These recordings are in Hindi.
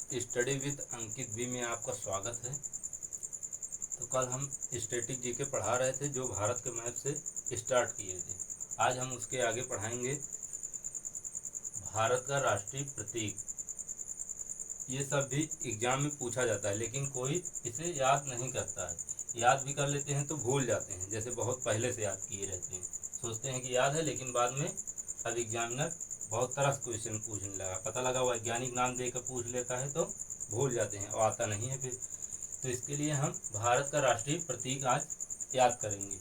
स्टडी विद अंकित बी में आपका स्वागत है। तो कल हम स्टैटिक जीके पढ़ा रहे थे जो भारत के मैप से स्टार्ट किए थे। आज हम उसके आगे पढ़ाएंगे भारत का राष्ट्रीय प्रतीक। ये सब भी एग्जाम में पूछा जाता है लेकिन कोई इसे याद नहीं करता है। याद भी कर लेते हैं तो भूल जाते हैं, जैसे बहुत पहले से याद किए रहते हैं। सोचते हैं कि याद है लेकिन बाद में अब एग्जामिनर बहुत तरह से क्वेश्चन पूछने लगा, पता लगा वैज्ञानिक नाम देकर पूछ लेता है तो भूल जाते हैं और आता नहीं है फिर। तो इसके लिए हम भारत का राष्ट्रीय प्रतीक आज याद करेंगे।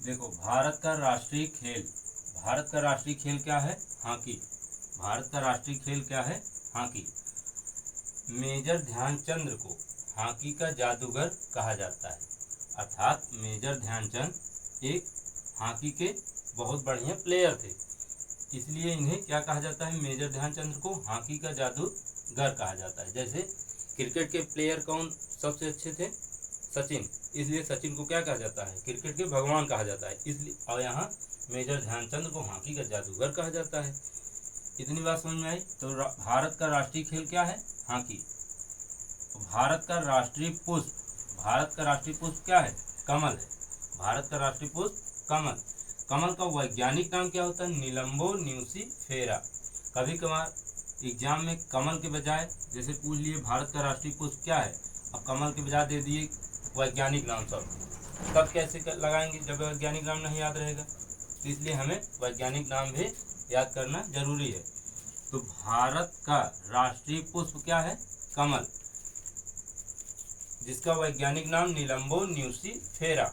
देखो, भारत का राष्ट्रीय खेल, भारत का राष्ट्रीय खेल क्या है? हॉकी। भारत का राष्ट्रीय खेल क्या है? हॉकी। मेजर ध्यानचंद को हॉकी का जादूगर कहा जाता है, अर्थात मेजर ध्यानचंद एक हॉकी के बहुत बढ़िया प्लेयर थे, इसलिए इन्हें क्या कहा जाता है? मेजर ध्यानचंद को हॉकी का जादूगर कहा जाता है। जैसे क्रिकेट के प्लेयर कौन सबसे अच्छे थे? सचिन, इसलिए सचिन को क्या कहा जाता है? क्रिकेट के भगवान कहा जाता है, इसलिए। और यहाँ मेजर ध्यानचंद को हॉकी का जादूगर कहा जाता है। इतनी बात समझ में आई? तो भारत का राष्ट्रीय खेल क्या है? हॉकी। भारत का राष्ट्रीय पुष्प, भारत का राष्ट्रीय पुष्प क्या है? कमल है। भारत का राष्ट्रीय पुष्प कमल। कमल का वैज्ञानिक नाम क्या होता है? निलंबो न्यूसीफेरा। कभी कभार एग्जाम में कमल के बजाय जैसे पूछ लिए भारत का राष्ट्रीय पुष्प क्या है, अब कमल के बजाय दे दिए वैज्ञानिक नाम सब, तब कैसे लगाएंगे जब वैज्ञानिक नाम नहीं याद रहेगा? तो इसलिए हमें वैज्ञानिक नाम भी याद करना जरूरी है। तो भारत का राष्ट्रीय पुष्प क्या है? कमल, जिसका वैज्ञानिक नाम निलंबो न्यूसीफेरा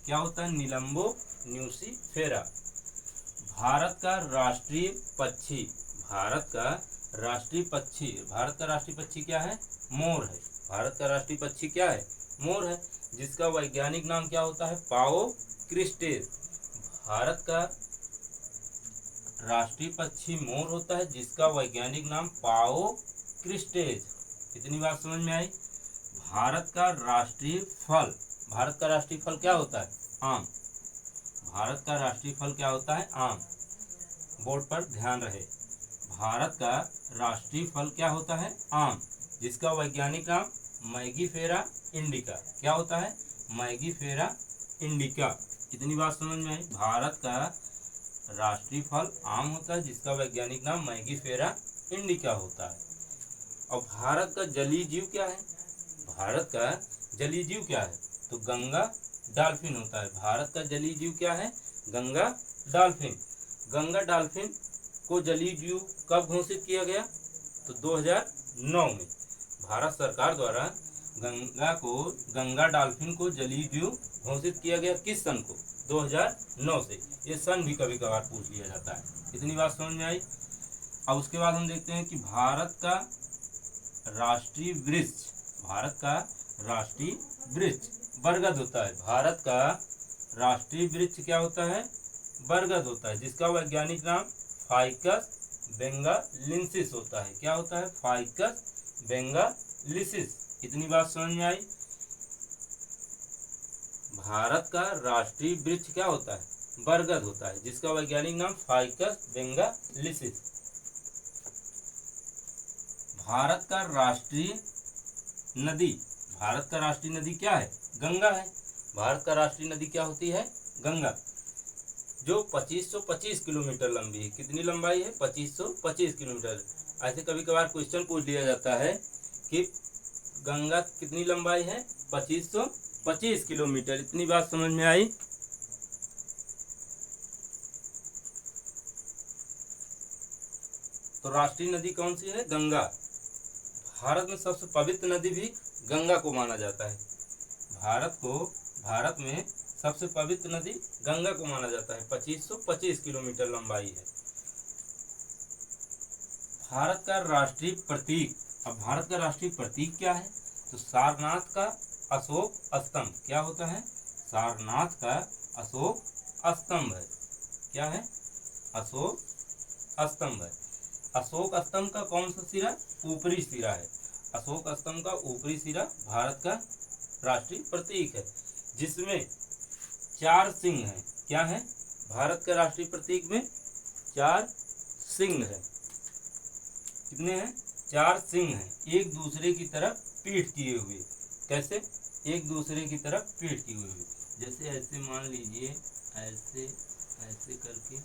क्या होता है? निलंबो न्यूसीफेरा। भारत का राष्ट्रीय पक्षी, भारत का राष्ट्रीय पक्षी, भारत का राष्ट्रीय पक्षी क्या है? मोर है। भारत का राष्ट्रीय पक्षी क्या है? मोर है, जिसका वैज्ञानिक नाम क्या होता है? पाओ क्रिस्टेस। भारत का राष्ट्रीय पक्षी मोर होता है, जिसका वैज्ञानिक नाम पाओ क्रिस्टेस। इतनी बात समझ में आई? भारत का राष्ट्रीय फल, भारत का राष्ट्रीय फल क्या होता है? आम। भारत का राष्ट्रीय फल क्या होता है? आम। बोर्ड पर ध्यान रहे। भारत का राष्ट्रीय फल क्या होता है? आम, जिसका वैज्ञानिक नाम मैगीफेरा इंडिका क्या होता है? मैगीफेरा इंडिका। इतनी बात समझ में आई? भारत का राष्ट्रीय फल आम होता है, जिसका वैज्ञानिक नाम मैगीफेरा इंडिका होता है। और भारत का जलीय जीव क्या है? भारत का जलीय जीव क्या है? तो गंगा डॉल्फिन होता है। भारत का जलीय जीव क्या है? गंगा डॉल्फिन। गंगा डॉल्फिन को जलीय जीव कब घोषित किया गया? तो 2009 में भारत सरकार द्वारा गंगा डॉल्फिन को जलीय जीव घोषित किया गया। किस सन को? 2009 से। ये सन भी कभी कभार पूछ लिया जाता है। इतनी बात समझ में आई? अब उसके बाद हम देखते हैं कि भारत का राष्ट्रीय वृक्ष, भारत का राष्ट्रीय वृक्ष बरगद होता है। भारत का राष्ट्रीय वृक्ष क्या होता है? बरगद होता है, जिसका वैज्ञानिक नाम फाइकस बेंगालिंसिस होता है। क्या होता है? फाइकस बेंगालिंसिस। इतनी बात समझ में आई? भारत का राष्ट्रीय वृक्ष क्या होता है? बरगद होता है, जिसका वैज्ञानिक नाम फाइकस बेंगालिंसिस। भारत का राष्ट्रीय नदी, भारत का राष्ट्रीय नदी क्या है? गंगा है। भारत का राष्ट्रीय नदी क्या होती है? गंगा, जो 2525 किलोमीटर लंबी है। कितनी लंबाई है? 2525 किलोमीटर। ऐसे कभी कभार क्वेश्चन पूछ लिया जाता है कि गंगा कितनी लंबाई है? 2525 किलोमीटर। इतनी बात समझ में आई? तो राष्ट्रीय नदी कौन सी है? गंगा। भारत में सबसे पवित्र नदी भी गंगा को माना जाता है। भारत में सबसे पवित्र नदी गंगा को माना जाता है। 2525 किलोमीटर लंबाई है। भारत का राष्ट्रीय प्रतीक, अब भारत का राष्ट्रीय प्रतीक क्या है? तो सारनाथ का अशोक स्तंभ क्या होता है? सारनाथ का अशोक स्तंभ है। क्या है? अशोक स्तंभ है। अशोक स्तंभ का कौन सा सिरा? ऊपरी सिरा है। अशोक स्तंभ का ऊपरी सिरा भारत का राष्ट्रीय प्रतीक है, जिसमें 4 सिंह हैं। क्या है? भारत के राष्ट्रीय प्रतीक में 4 सिंह है। कितने हैं? 4 सिंह हैं एक दूसरे की तरफ पीठ किए हुए। कैसे? एक दूसरे की तरफ पीठ किए हुए। जैसे ऐसे मान लीजिए, ऐसे ऐसे करके,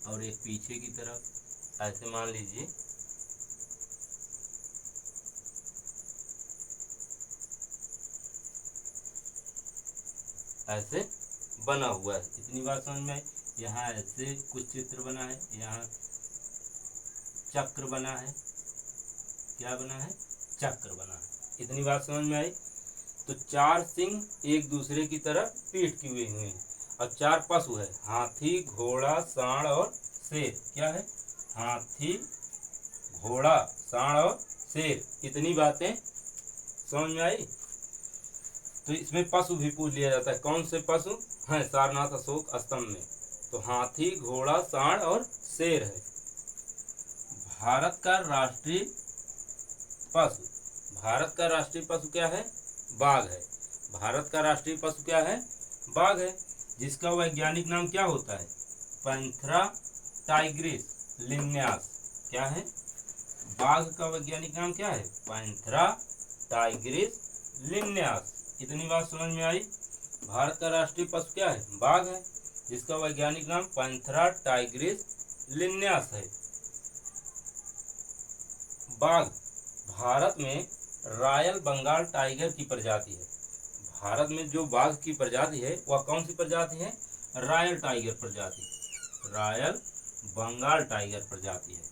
और एक पीछे की तरफ ऐसे मान लीजिए। ऐसे बना हुआ है। इतनी बात समझ में आई। यहाँ ऐसे कुछ चित्र बना है, यहाँ चक्र बना है। क्या बना है? चक्र बना है। इतनी बात समझ में आई। तो 4 सिंह एक दूसरे की तरफ पीठ किए हुए हैं और 4 पशु है, हाथी, घोड़ा, सांड और शेर। क्या है? हाथी, घोड़ा, सांड और शेर। इतनी बातें समझ में आई। तो इसमें पशु भी पूछ लिया जाता है। कौन से पशु हैं सारनाथ अशोक स्तंभ में? तो हाथी, घोड़ा, सांड और शेर है। भारत का राष्ट्रीय पशु, भारत का राष्ट्रीय पशु क्या है? बाघ है। भारत का राष्ट्रीय पशु क्या है? बाघ है, जिसका वैज्ञानिक नाम क्या होता है? Panthera tigris Linnaeus. क्या है? बाघ का वैज्ञानिक नाम क्या है? Panthera tigris Linnaeus. इतनी बात समझ में आई। भारत का राष्ट्रीय पशु क्या है? बाघ है, जिसका वैज्ञानिक नाम पैंथेरा टाइग्रिस लिन्यास है। बाघ भारत में रॉयल बंगाल टाइगर की प्रजाति है। भारत में जो बाघ की प्रजाति है वह कौन सी प्रजाति है? रॉयल टाइगर प्रजाति, रॉयल बंगाल टाइगर प्रजाति है।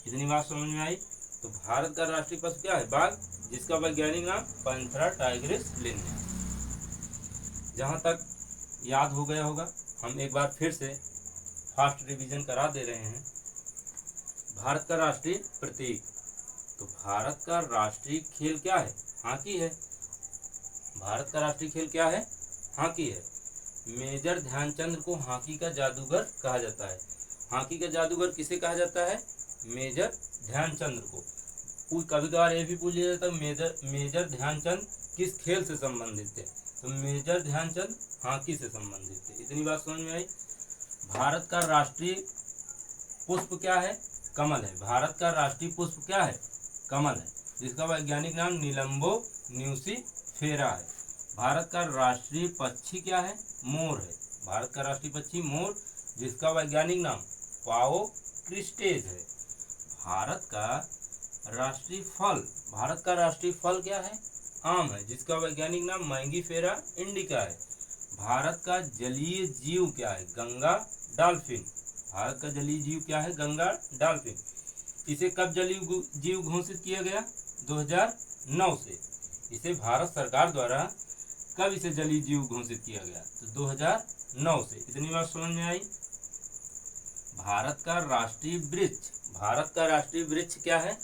इतनी बात समझ में आई। तो भारत का राष्ट्रीय पशु क्या है? बाघ, जिसका वैज्ञानिक नाम पैंथेरा टाइग्रिस लिन्यास। जहाँ तक याद हो गया होगा, हम एक बार फिर से फास्ट रिवीजन करा दे रहे हैं। भारत का राष्ट्रीय प्रतीक, तो भारत का राष्ट्रीय खेल क्या है? हॉकी है। भारत का राष्ट्रीय खेल क्या है? हॉकी है। मेजर ध्यानचंद को हॉकी का जादूगर कहा जाता है। हॉकी का जादूगर किसे कहा जाता है? मेजर ध्यानचंद को। कभी कभार ये भी पूछ लिया जाता है मेजर ध्यानचंद किस खेल से संबंधित थे? तो मेजर ध्यानचंद हॉकी से संबंधित थे। इतनी बात समझ में आई। भारत का राष्ट्रीय पुष्प क्या है? कमल है। भारत का राष्ट्रीय पुष्प क्या है? कमल है, जिसका वैज्ञानिक नाम नीलम्बो न्यूसीफेरा है। भारत का राष्ट्रीय पक्षी क्या है? मोर है। भारत का राष्ट्रीय पक्षी मोर, जिसका वैज्ञानिक नाम पाओ क्रिस्टेज है। भारत का राष्ट्रीय फल, भारत का राष्ट्रीय फल क्या है? आम है, जिसका वैज्ञानिक नाम मैंगीफेरा इंडिका है। भारत का जलीय जीव क्या है? गंगा डॉल्फिन। भारत का जलीय जीव क्या है? गंगा डॉल्फिन। इसे कब जलीय जीव घोषित किया गया? 2009 से। इसे भारत सरकार द्वारा कब इसे जलीय जीव घोषित किया गया? तो 2009 से। इतनी बात समझ में आई। भारत का राष्ट्रीय वृक्ष, भारत का राष्ट्रीय वृक्ष क्या है?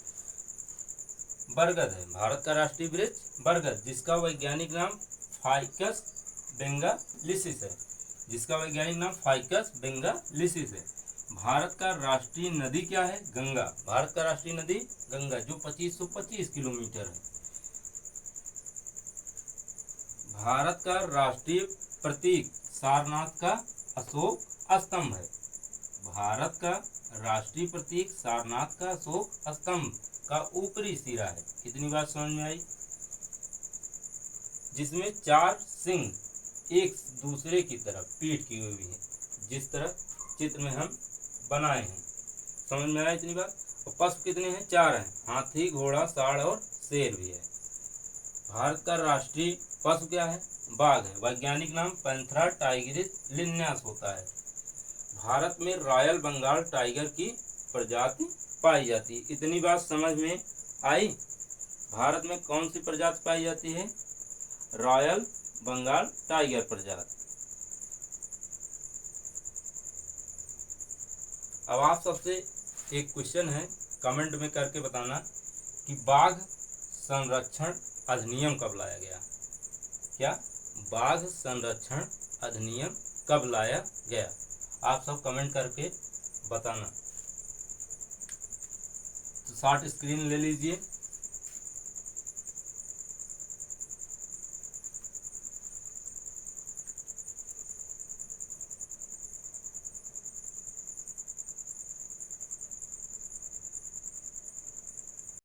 बरगद है। भारत का राष्ट्रीय वृक्ष बरगद, जिसका वैज्ञानिक नाम फाइकस बेंगालिसिस है। जिसका वैज्ञानिक नाम फाइकस बेंगालिसिस है। भारत का राष्ट्रीय नदी क्या है? गंगा। भारत का राष्ट्रीय नदी गंगा, जो 2525 किलोमीटर है। भारत का राष्ट्रीय प्रतीक सारनाथ का अशोक स्तंभ है। भारत का राष्ट्रीय प्रतीक सारनाथ का अशोक स्तंभ का ऊपरी सिरा है। कितनी बात समझ में आई। जिसमें 4 सिंह एक दूसरे की तरफ पीठ की हुई है, जिस तरह चित्र में हम बनाए हैं। समझ में आया इतनी बात। और पशु कितने हैं? 4 हैं, हाथी, घोड़ा, सांड और शेर भी है। भारत का राष्ट्रीय पशु क्या है? बाघ है। वैज्ञानिक नाम पैंथेरा टाइग्रिस लिन्यास होता है। भारत में रॉयल बंगाल टाइगर की प्रजाति पाई जाती है। इतनी बात समझ में आई। भारत में कौन सी प्रजाति पाई जाती है? रॉयल बंगाल टाइगर प्रजाति। अब आप सबसे एक क्वेश्चन है, कमेंट में करके बताना कि बाघ संरक्षण अधिनियम कब लाया गया? क्या बाघ संरक्षण अधिनियम कब लाया गया? आप सब कमेंट करके बताना। तो शॉर्ट स्क्रीन ले लीजिए।